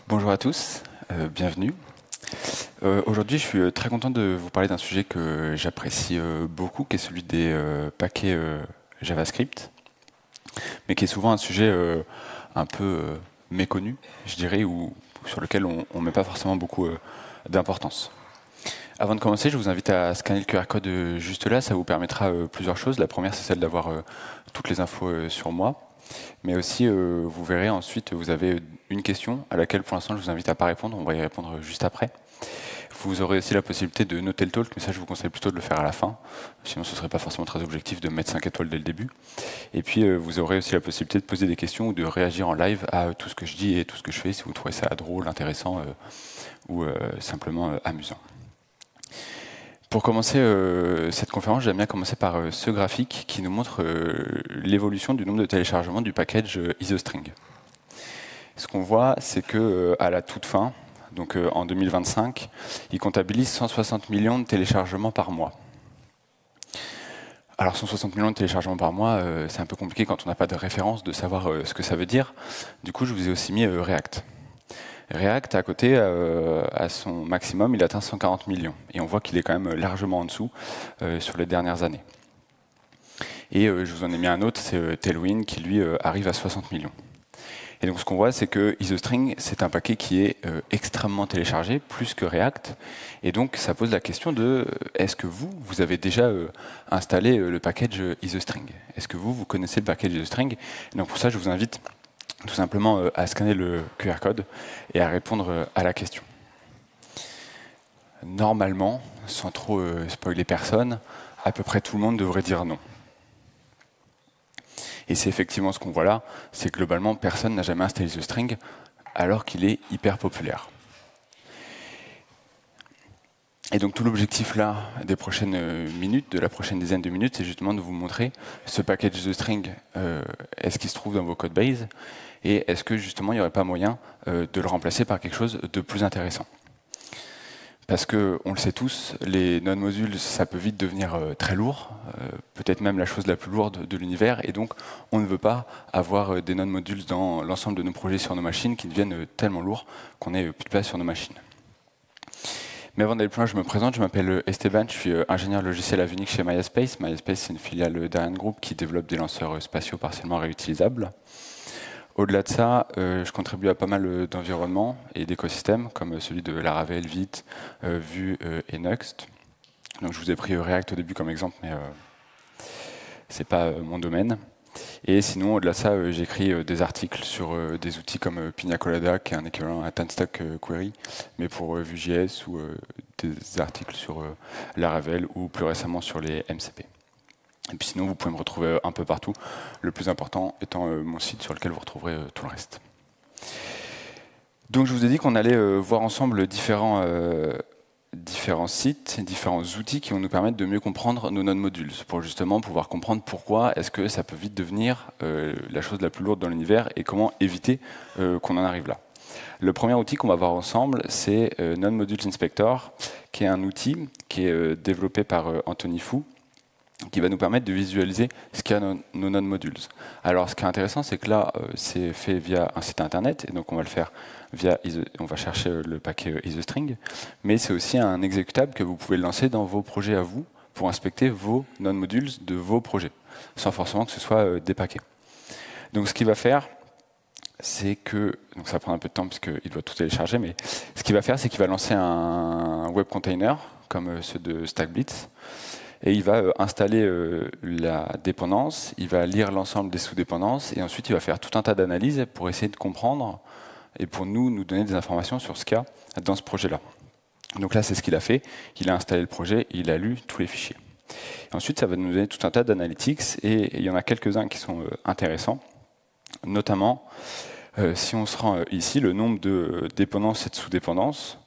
Bonjour à tous, bienvenue. Aujourd'hui, je suis très content de vous parler d'un sujet que j'apprécie beaucoup, qui est celui des paquets JavaScript, mais qui est souvent un sujet un peu méconnu, je dirais, ou sur lequel on ne met pas forcément beaucoup d'importance. Avant de commencer, je vous invite à scanner le QR code juste là, ça vous permettra plusieurs choses. La première, c'est celle d'avoir toutes les infos sur moi. Mais aussi, vous verrez ensuite, vous avez une question à laquelle pour l'instant je vous invite à pas répondre, on va y répondre juste après. Vous aurez aussi la possibilité de noter le talk, mais ça je vous conseille plutôt de le faire à la fin, sinon ce ne serait pas forcément très objectif de mettre 5 étoiles dès le début. Et puis vous aurez aussi la possibilité de poser des questions ou de réagir en live à tout ce que je dis et tout ce que je fais, si vous trouvez ça drôle, intéressant ou simplement amusant. Pour commencer cette conférence, j'aime bien commencer par ce graphique qui nous montre l'évolution du nombre de téléchargements du package IsoString. Ce qu'on voit, c'est que à la toute fin, donc en 2025, il comptabilise 160 millions de téléchargements par mois. Alors 160 millions de téléchargements par mois, c'est un peu compliqué quand on n'a pas de référence de savoir ce que ça veut dire. Du coup, je vous ai aussi mis React. React, à côté, à son maximum, il atteint 140 millions. Et on voit qu'il est quand même largement en dessous sur les dernières années. Et je vous en ai mis un autre, c'est Tailwind, qui lui arrive à 60 millions. Et donc ce qu'on voit, c'est que IsoString, c'est un paquet qui est extrêmement téléchargé, plus que React. Et donc ça pose la question de, est-ce que vous avez déjà installé le package IsoString? Est-ce que vous connaissez le package IsoString? Et donc pour ça, je vous invite tout simplement à scanner le QR code et à répondre à la question. Normalement, sans trop spoiler personne, à peu près tout le monde devrait dire non. Et c'est effectivement ce qu'on voit là, c'est que globalement, personne n'a jamais installé IsoString alors qu'il est hyper populaire. Et donc tout l'objectif là, des prochaines minutes, de la prochaine dizaine de minutes, c'est justement de vous montrer ce package IsoString, est-ce qu'il se trouve dans vos codebases, et est-ce que justement il n'y aurait pas moyen de le remplacer par quelque chose de plus intéressant. Parce que, on le sait tous, les non-modules, ça peut vite devenir très lourd, peut-être même la chose la plus lourde de l'univers, et donc on ne veut pas avoir des non-modules dans l'ensemble de nos projets sur nos machines qui deviennent tellement lourds qu'on n'ait plus de place sur nos machines. Mais avant d'aller plus loin, je me présente, je m'appelle Esteban, je suis ingénieur logiciel à Vunix chez MySpace. MySpace, c'est une filiale d'Ariane Group qui développe des lanceurs spatiaux partiellement réutilisables. Au-delà de ça, je contribue à pas mal d'environnements et d'écosystèmes, comme celui de Laravel, Vite, Vue et Nuxt. Donc je vous ai pris React au début comme exemple, mais ce n'est pas mon domaine. Et sinon, au-delà de ça, j'écris des articles sur des outils comme Pina Colada, qui est un équivalent à Tanstack Query, mais pour Vue.js, ou des articles sur Laravel, ou plus récemment sur les MCP. Et puis sinon, vous pouvez me retrouver un peu partout, le plus important étant mon site sur lequel vous retrouverez tout le reste. Donc je vous ai dit qu'on allait voir ensemble différents sites, différents outils qui vont nous permettre de mieux comprendre nos non-modules, pour justement pouvoir comprendre pourquoi est-ce que ça peut vite devenir la chose la plus lourde dans l'univers et comment éviter qu'on en arrive là. Le premier outil qu'on va voir ensemble, c'est Non-Modules Inspector, qui est un outil qui est développé par Anthony Fou, qui va nous permettre de visualiser ce qu'il y a dans nos non-modules. Alors, ce qui est intéressant, c'est que là, c'est fait via un site internet, et donc on va le faire via on va chercher le paquet IsoString, mais c'est aussi un exécutable que vous pouvez lancer dans vos projets à vous pour inspecter vos non-modules de vos projets, sans forcément que ce soit des paquets. Donc, ce qu'il va faire, c'est que, donc ça prend un peu de temps parce qu'il doit tout télécharger, mais ce qu'il va faire, c'est qu'il va lancer un web container, comme ceux de StackBlitz, et il va installer la dépendance, il va lire l'ensemble des sous-dépendances, et ensuite il va faire tout un tas d'analyses pour essayer de comprendre et pour nous donner des informations sur ce qu'il y a dans ce projet-là. Donc là, c'est ce qu'il a fait. Il a installé le projet, et il a lu tous les fichiers. Et ensuite, ça va nous donner tout un tas d'analytics, et il y en a quelques-uns qui sont intéressants, notamment si on se rend ici, le nombre de dépendances et de sous-dépendances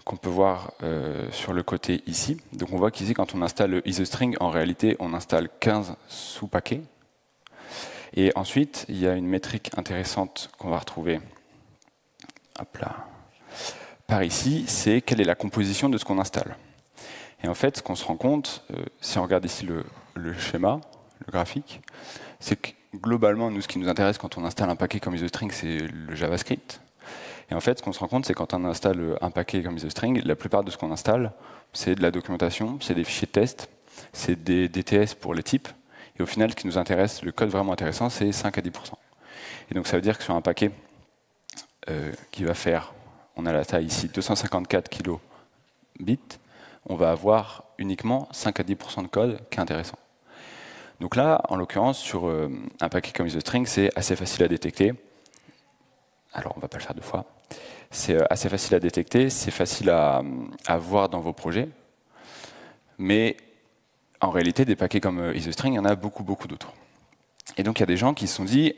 qu'on peut voir sur le côté ici. Donc on voit qu'ici, quand on installe IsoString, en réalité, on installe 15 sous-paquets. Et ensuite, il y a une métrique intéressante qu'on va retrouver hop là, par ici, c'est quelle est la composition de ce qu'on installe. Et en fait, ce qu'on se rend compte, si on regarde ici le schéma, le graphique, c'est que globalement, nous, ce qui nous intéresse quand on installe un paquet comme IsoString, c'est le JavaScript. Et en fait, ce qu'on se rend compte, c'est quand on installe un paquet comme IsoString, la plupart de ce qu'on installe, c'est de la documentation, c'est des fichiers de test, c'est des DTS pour les types. Et au final, ce qui nous intéresse, le code vraiment intéressant, c'est 5 à 10%. Et donc ça veut dire que sur un paquet qui va faire, on a la taille ici, 254 kilobits, on va avoir uniquement 5 à 10% de code qui est intéressant. Donc là, en l'occurrence, sur un paquet comme IsoString, c'est assez facile à détecter. Alors, on ne va pas le faire deux fois. C'est assez facile à détecter, c'est facile à voir dans vos projets. Mais en réalité, des paquets comme IsoString, il y en a beaucoup, beaucoup d'autres. Et donc, il y a des gens qui se sont dit,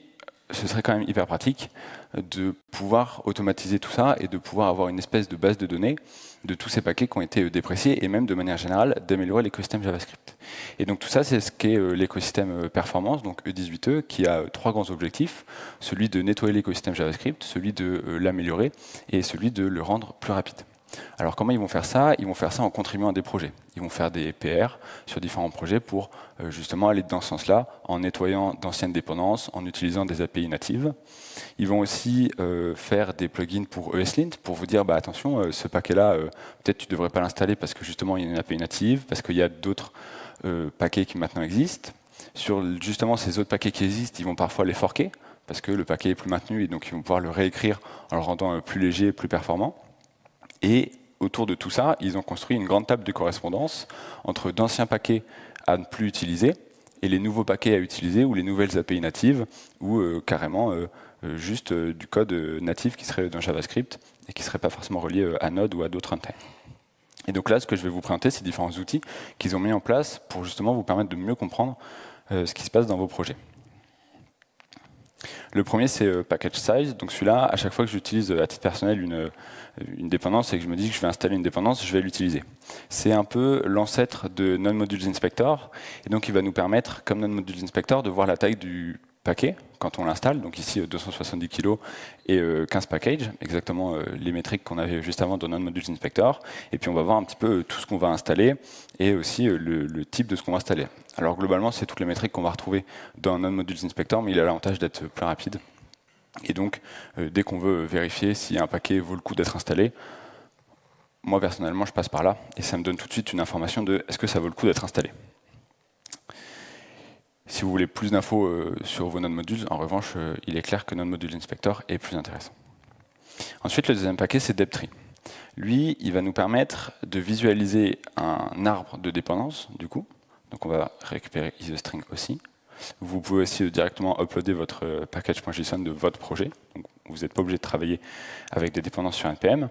ce serait quand même hyper pratique de pouvoir automatiser tout ça et de pouvoir avoir une espèce de base de données de tous ces paquets qui ont été dépréciés et même de manière générale d'améliorer l'écosystème JavaScript. Et donc tout ça, c'est ce qu'est l'écosystème performance, donc E18E, qui a trois grands objectifs, celui de nettoyer l'écosystème JavaScript, celui de l'améliorer et celui de le rendre plus rapide. Alors comment ils vont faire ça? Ils vont faire ça en contribuant à des projets. Ils vont faire des PR sur différents projets pour justement aller dans ce sens-là, en nettoyant d'anciennes dépendances, en utilisant des API natives. Ils vont aussi faire des plugins pour ESLint, pour vous dire, bah, attention, ce paquet-là, peut-être tu ne devrais pas l'installer parce que justement il y a une API native, parce qu'il y a d'autres paquets qui maintenant existent. Sur justement ces autres paquets qui existent, ils vont parfois les forker, parce que le paquet est plus maintenu et donc ils vont pouvoir le réécrire en le rendant plus léger, plus performant. Et autour de tout ça, ils ont construit une grande table de correspondance entre d'anciens paquets à ne plus utiliser et les nouveaux paquets à utiliser ou les nouvelles API natives ou carrément juste du code natif qui serait dans JavaScript et qui ne serait pas forcément relié à Node ou à d'autres runtimes. Et donc là, ce que je vais vous présenter, c'est différents outils qu'ils ont mis en place pour justement vous permettre de mieux comprendre ce qui se passe dans vos projets. Le premier, c'est Package Size. Donc celui-là, à chaque fois que j'utilise à titre personnel une dépendance et que je me dis que je vais installer une dépendance, je vais l'utiliser. C'est un peu l'ancêtre de Non-Modules Inspector. Et donc il va nous permettre, comme Non-Modules Inspector, de voir la taille du paquet quand on l'installe. Donc ici, 270 kg et 15 packages, exactement les métriques qu'on avait juste avant dans Non-Modules Inspector. Et puis on va voir un petit peu tout ce qu'on va installer et aussi le type de ce qu'on va installer. Alors globalement, c'est toutes les métriques qu'on va retrouver dans Non-Modules Inspector, mais il a l'avantage d'être plus rapide. Et donc, dès qu'on veut vérifier si un paquet vaut le coup d'être installé, moi personnellement, je passe par là et ça me donne tout de suite une information de est-ce que ça vaut le coup d'être installé. Si vous voulez plus d'infos sur vos non-modules, en revanche, il est clair que Non-Modules Inspector est plus intéressant. Ensuite, le deuxième paquet, c'est DebTree. Lui, il va nous permettre de visualiser un arbre de dépendance, du coup. Donc on va récupérer IsoString aussi. Vous pouvez aussi directement uploader votre package.json de votre projet. Donc vous n'êtes pas obligé de travailler avec des dépendances sur NPM.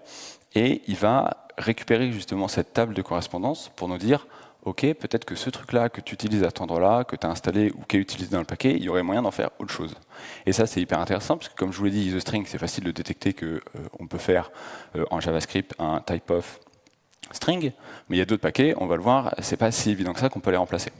Et il va récupérer justement cette table de correspondance pour nous dire OK, peut-être que ce truc-là que tu utilises à cet endroit-là, que tu as installé ou qui est utilisé dans le paquet, il y aurait moyen d'en faire autre chose. Et ça, c'est hyper intéressant, parce que comme je vous l'ai dit, IsoString, c'est facile de détecter qu'on peut faire en JavaScript un type-of string, mais il y a d'autres paquets, on va le voir, c'est pas si évident que ça qu'on peut les remplacer.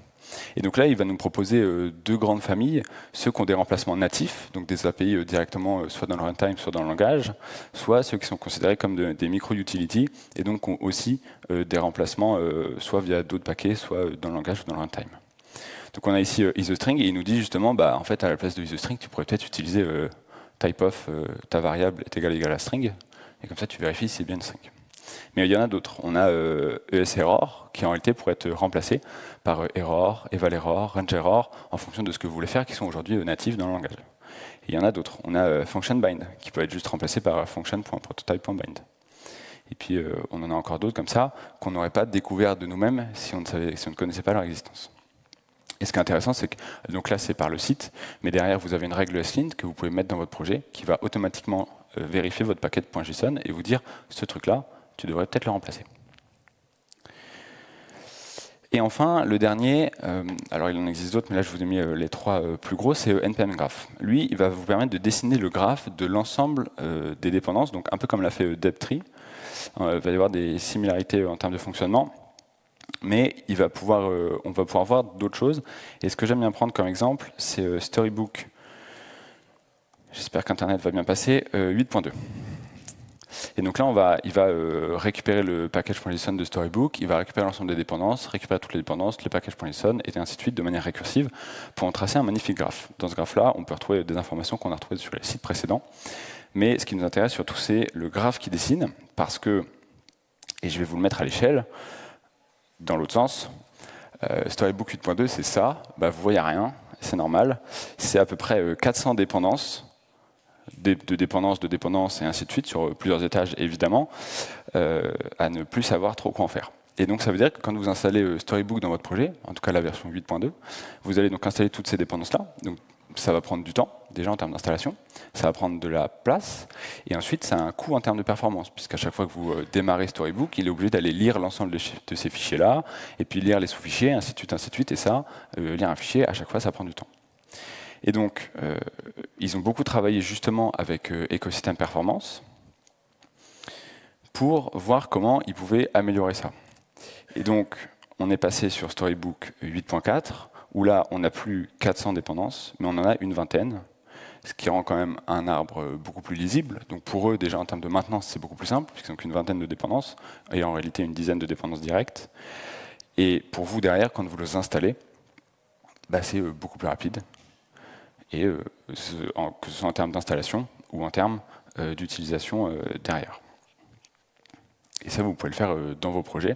Et donc là, il va nous proposer deux grandes familles, ceux qui ont des remplacements natifs, donc des API directement soit dans le runtime, soit dans le langage, soit ceux qui sont considérés comme des micro-utilities, et donc ont aussi des remplacements soit via d'autres paquets, soit dans le langage ou dans le runtime. Donc on a ici IsoString, et il nous dit justement, bah, en fait, à la place de IsoString, tu pourrais peut-être utiliser typeof, ta variable est égale à string, et comme ça tu vérifies si c'est bien une string. Mais il y en a d'autres. On a ES-error, qui en réalité pourrait être remplacé par error, eval-error, range-error, en fonction de ce que vous voulez faire, qui sont aujourd'hui natifs dans le langage. Et il y en a d'autres. On a function-bind, qui peut être juste remplacé par function.prototype.bind. Et puis on en a encore d'autres comme ça, qu'on n'aurait pas découvert de nous-mêmes si on ne connaissait pas leur existence. Et ce qui est intéressant, c'est que, donc là c'est par le site, mais derrière vous avez une règle ESLint que vous pouvez mettre dans votre projet, qui va automatiquement vérifier votre paquet.json et vous dire, ce truc-là, tu devrais peut-être le remplacer. Et enfin, le dernier, alors il en existe d'autres, mais là je vous ai mis les trois plus gros, c'est NPM Graph. Lui, il va vous permettre de dessiner le graphe de l'ensemble des dépendances, donc un peu comme l'a fait DebTree. Il va y avoir des similarités en termes de fonctionnement, mais on va pouvoir voir d'autres choses. Et ce que j'aime bien prendre comme exemple, c'est Storybook, j'espère qu'Internet va bien passer, 8.2. Et donc là, il va récupérer le package.json de Storybook, il va récupérer l'ensemble des dépendances, récupérer toutes les dépendances, les packages.json, et ainsi de suite, de manière récursive, pour en tracer un magnifique graphe. Dans ce graphe-là, on peut retrouver des informations qu'on a retrouvées sur les sites précédents. Mais ce qui nous intéresse surtout, c'est le graphe qui dessine, parce que, et je vais vous le mettre à l'échelle, dans l'autre sens, Storybook 8.2, c'est ça, bah, vous voyez rien, c'est normal. C'est à peu près 400 dépendances, de dépendance et ainsi de suite, sur plusieurs étages évidemment, à ne plus savoir trop quoi en faire. Et donc ça veut dire que quand vous installez Storybook dans votre projet, en tout cas la version 8.2, vous allez donc installer toutes ces dépendances-là. Donc ça va prendre du temps, déjà en termes d'installation, ça va prendre de la place, et ensuite ça a un coût en termes de performance, puisqu'à chaque fois que vous démarrez Storybook, il est obligé d'aller lire l'ensemble de ces fichiers-là, et puis lire les sous-fichiers, ainsi de suite, et ça, lire un fichier, à chaque fois ça prend du temps. Et donc, ils ont beaucoup travaillé justement avec Ecosystem Performance pour voir comment ils pouvaient améliorer ça. Et donc, on est passé sur Storybook 8.4, où là, on n'a plus 400 dépendances, mais on en a une vingtaine, ce qui rend quand même un arbre beaucoup plus lisible. Donc pour eux, déjà en termes de maintenance, c'est beaucoup plus simple, puisqu'ils n'ont qu'une vingtaine de dépendances, et en réalité une dizaine de dépendances directes. Et pour vous, derrière, quand vous les installez, bah, c'est beaucoup plus rapide, et que ce soit en termes d'installation ou en termes d'utilisation derrière. Et ça, vous pouvez le faire dans vos projets.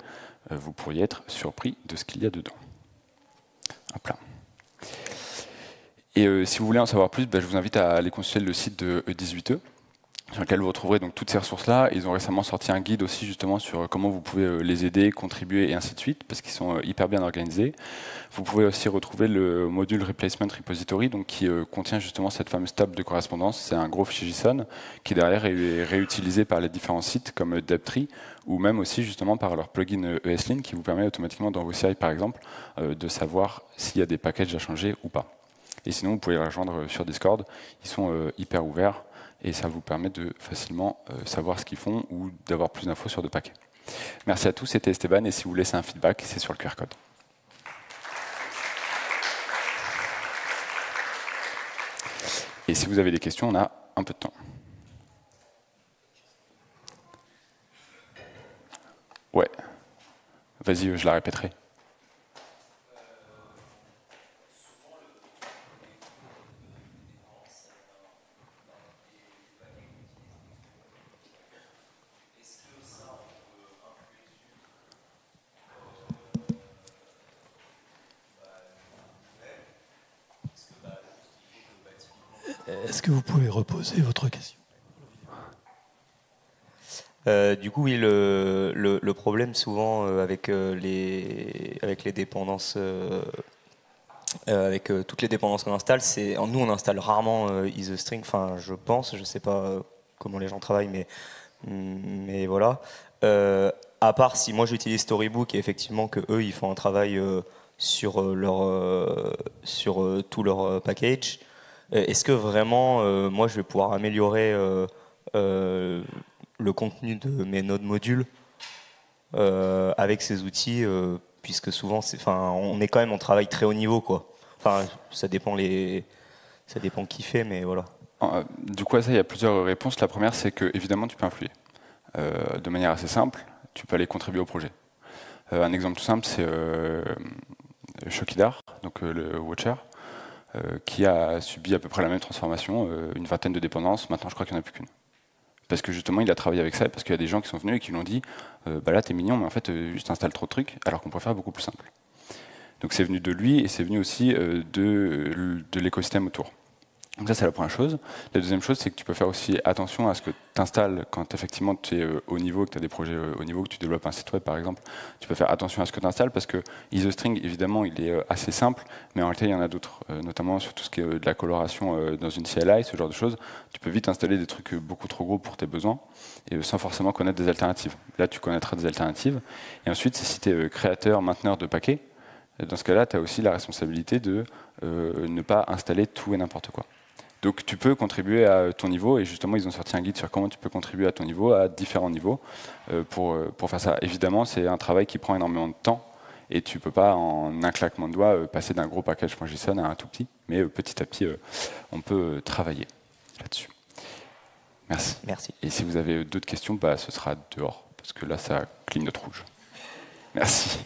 Vous pourriez être surpris de ce qu'il y a dedans. Hop là. Et si vous voulez en savoir plus, je vous invite à aller consulter le site de E18E, sur lequel vous retrouverez donc toutes ces ressources-là. Ils ont récemment sorti un guide aussi justement sur comment vous pouvez les aider, contribuer et ainsi de suite, parce qu'ils sont hyper bien organisés. Vous pouvez aussi retrouver le module Replacement Repository, donc qui contient justement cette fameuse table de correspondance. C'est un gros fichier JSON qui derrière est réutilisé par les différents sites comme Deptree, ou même aussi justement par leur plugin ESLint qui vous permet automatiquement dans vos CI par exemple de savoir s'il y a des packages à changer ou pas. Et sinon, vous pouvez les rejoindre sur Discord. Ils sont hyper ouverts et ça vous permet de facilement savoir ce qu'ils font ou d'avoir plus d'infos sur de paquets. Merci à tous, c'était Esteban. Et si vous voulez laissez un feedback, c'est sur le QR code. Et si vous avez des questions, on a un peu de temps. Ouais. Vas-y, je la répéterai. Est-ce que vous pouvez reposer votre question? Du coup, oui, le problème souvent avec les dépendances, avec toutes les dépendances qu'on installe, c'est nous on installe rarement isostring. Enfin, je pense, je sais pas comment les gens travaillent, mais voilà. À part si moi j'utilise Storybook et effectivement que eux ils font un travail sur tout leur package. Est-ce que vraiment, moi, je vais pouvoir améliorer le contenu de mes nodes modules avec ces outils, puisque souvent, on est quand même en travail très haut niveau, quoi. Enfin, ça dépend qui fait, mais voilà. Du coup, à ça, il y a plusieurs réponses. La première, c'est que évidemment, tu peux influer de manière assez simple. Tu peux aller contribuer au projet. Un exemple tout simple, c'est Shokidar, donc le Watcher. Qui a subi à peu près la même transformation, une vingtaine de dépendances, maintenant je crois qu'il n'y en a plus qu'une. Parce que justement il a travaillé avec ça, parce qu'il y a des gens qui sont venus et qui lui ont dit bah là t'es mignon mais en fait juste installe trop de trucs, alors qu'on pourrait faire beaucoup plus simple. Donc c'est venu de lui et c'est venu aussi de l'écosystème autour. Donc ça c'est la première chose. La deuxième chose c'est que tu peux faire aussi attention à ce que tu installes quand effectivement tu es au niveau, que tu as des projets au niveau, que tu développes un site web par exemple. Tu peux faire attention à ce que tu installes parce que IsoString évidemment il est assez simple, mais en réalité il y en a d'autres, notamment sur tout ce qui est de la coloration dans une CLI, ce genre de choses. Tu peux vite installer des trucs beaucoup trop gros pour tes besoins et sans forcément connaître des alternatives. Là tu connaîtras des alternatives. Et ensuite si tu es créateur, mainteneur de paquets, dans ce cas-là tu as aussi la responsabilité de ne pas installer tout et n'importe quoi. Donc tu peux contribuer à ton niveau, et justement ils ont sorti un guide sur comment tu peux contribuer à ton niveau, à différents niveaux, pour faire ça. Évidemment, c'est un travail qui prend énormément de temps, et tu ne peux pas en un claquement de doigts passer d'un gros package.json à un tout petit, mais petit à petit, on peut travailler là-dessus. Merci. Merci. Et si vous avez d'autres questions, ce sera dehors, parce que là, ça clignote rouge. Merci.